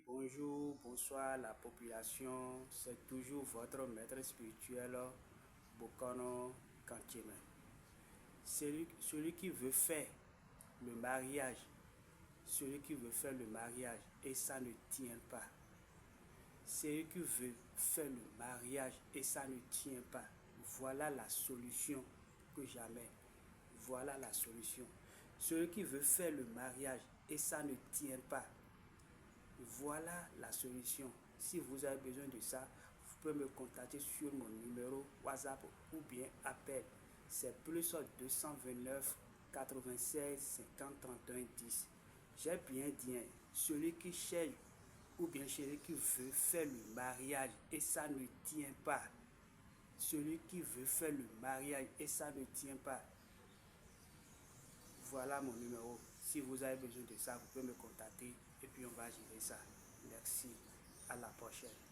Bonjour, bonsoir la population, c'est toujours votre maître spirituel Bokono Kantieme. Celui qui veut faire le mariage, et ça ne tient pas. Celui qui veut faire le mariage et ça ne tient pas. Voilà la solution que j'amène. Voilà la solution. Celui qui veut faire le mariage et ça ne tient pas. Voilà la solution. Si vous avez besoin de ça, vous pouvez me contacter sur mon numéro WhatsApp ou bien appel. C'est plus 229 96 50 31 10. J'ai bien dit, celui qui cherche ou bien celui qui veut faire le mariage et ça ne tient pas. Celui qui veut faire le mariage et ça ne tient pas. Voilà mon numéro. Si vous avez besoin de ça, vous pouvez me contacter et puis on va gérer ça. Merci. À la prochaine.